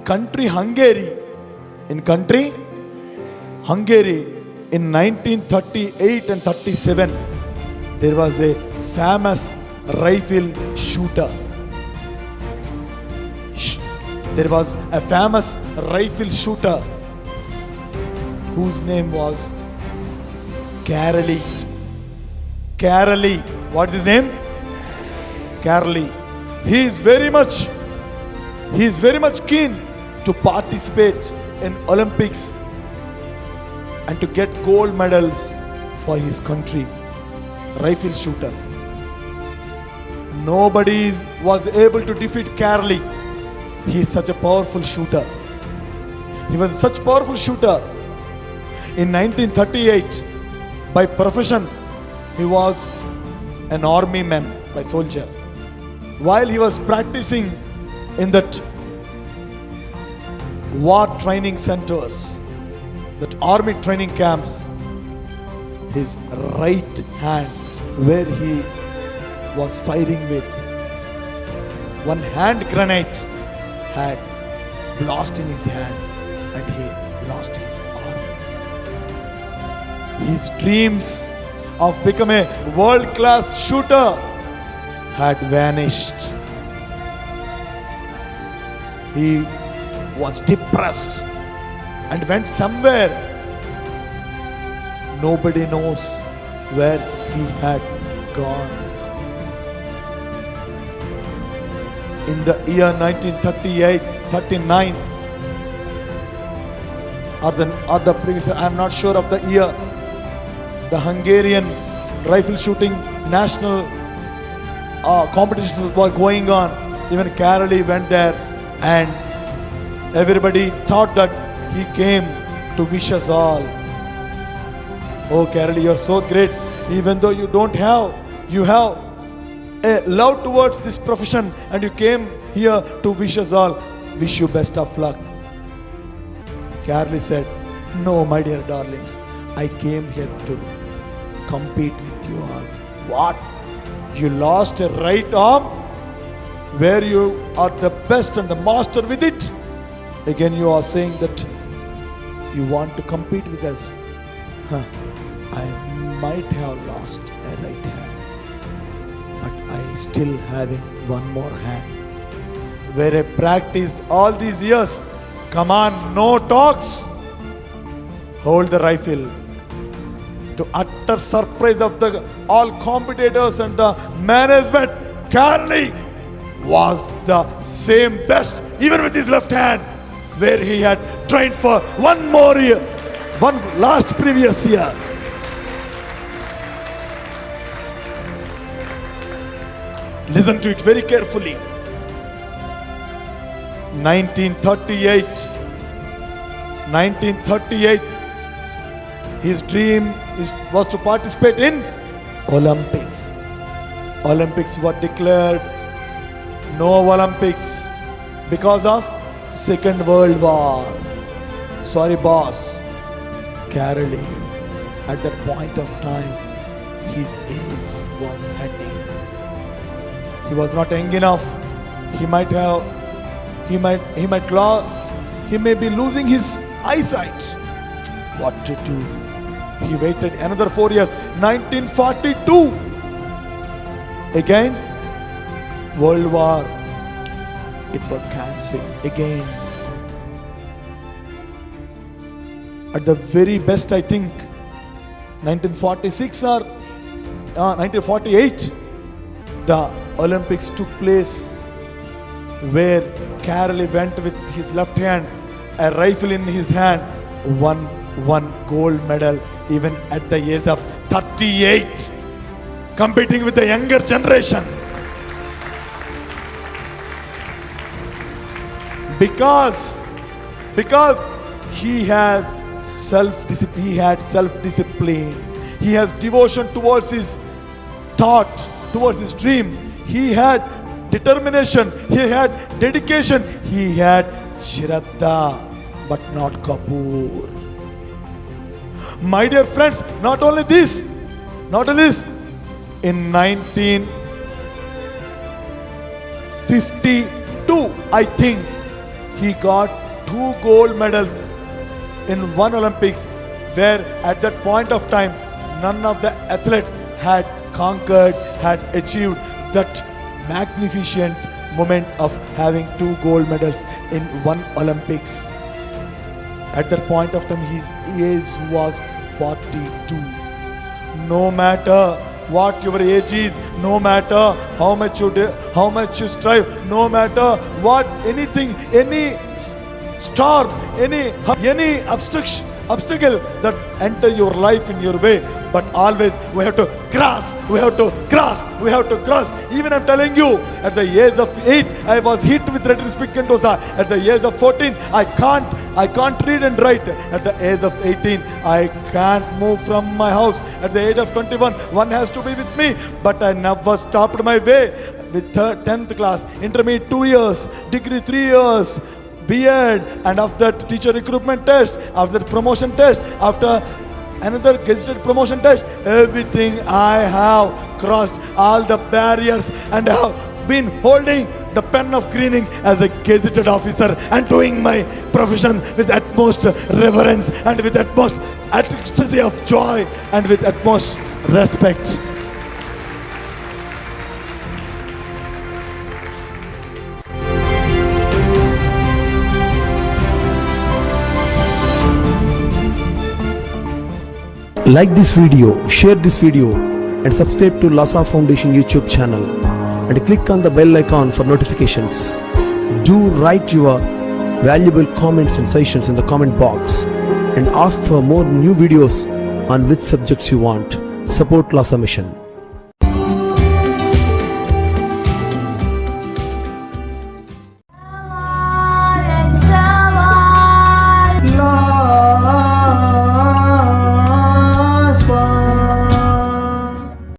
country Hungary, in 1938 and 37, there was a famous rifle shooter. There was a famous rifle shooter whose name was Carolee. Carolee. What's his name? Carolee. He is very much keen to participate in Olympics and to get gold medals for his country. Rifle shooter. Nobody was able to defeat Carolee. He is such a powerful shooter. He was such a powerful shooter. In 1938, by profession, he was an army man, by soldier. While he was practicing in that war training centers, that army training camps, his right hand, where he was firing with, one hand grenade had blast in his hand and he lost his arm. His dreams of becoming a world-class shooter had vanished. He was depressed and went somewhere. Nobody knows where he had gone. In the year 1938-39, or the previous, I am not sure of the year, the Hungarian rifle shooting national competitions were going on. Even Carolee went there, and everybody thought that he came to wish us all. Oh, Carolee, you're so great. Even though you have a love towards this profession, and you came here to wish us all. Wish you best of luck. Carolee said, no, my dear darlings, I came here to compete with you all. What? You lost a right arm where you are the best and the master with it? Again you are saying that you want to compete with us. I might have lost a right hand, but I still having one more hand, where I practiced all these years. Come on, no talks. Hold the rifle. To utter surprise of all competitors and the management, Carolee was the same best, even with his left hand, where he had trained for one more year, one last previous year. Listen to it very carefully. 1938, his dream was to participate in Olympics. Olympics were declared no Olympics because of Second World War. Sorry, boss. Carolee, at that point of time, his age was heading. He was not young enough. He may be losing his eyesight. What to do? He waited another 4 years. 1942. Again, World War. It was cancelled again. At the very best, I think, 1946 or 1948, the Olympics took place, where Carolee went with his left hand, a rifle in his hand, won one gold medal even at the age of 38, competing with the younger generation. Because he has self-discipline, he had self-discipline, he has devotion towards his thought, towards his dream, he had determination, he had dedication, he had Shraddha, but not Kapoor. My dear friends, not only this, in 1952, I think, he got 2 gold medals in one Olympics, where at that point of time, none of the athletes had conquered, had achieved that magnificent moment of having 2 gold medals in one Olympics. At that point of time, his age was 42. No matter what your age is, no matter how much you strive, no matter what anything, any storm, any obstacle that enter your life in your way, but always we have to cross. Even I'm telling you, at the age of 8, I was hit with retinitis pigmentosa. At the age of 14, I can't read and write. At the age of 18, I can't move from my house. At the age of 21, one has to be with me. But I never stopped my way. With 10th class, intermediate 2 years, degree 3 years, B.Ed, and after that teacher recruitment test, after that promotion test, after another gazetted promotion test, everything I have crossed all the barriers and have been holding the pen of greening as a gazetted officer and doing my profession with utmost reverence and with utmost ecstasy of joy and with utmost respect. Like this video, share this video and subscribe to Lhasa Foundation YouTube channel and click on the bell icon for notifications. Do write your valuable comments and suggestions in the comment box and ask for more new videos on which subjects you want. Support Lhasa Mission.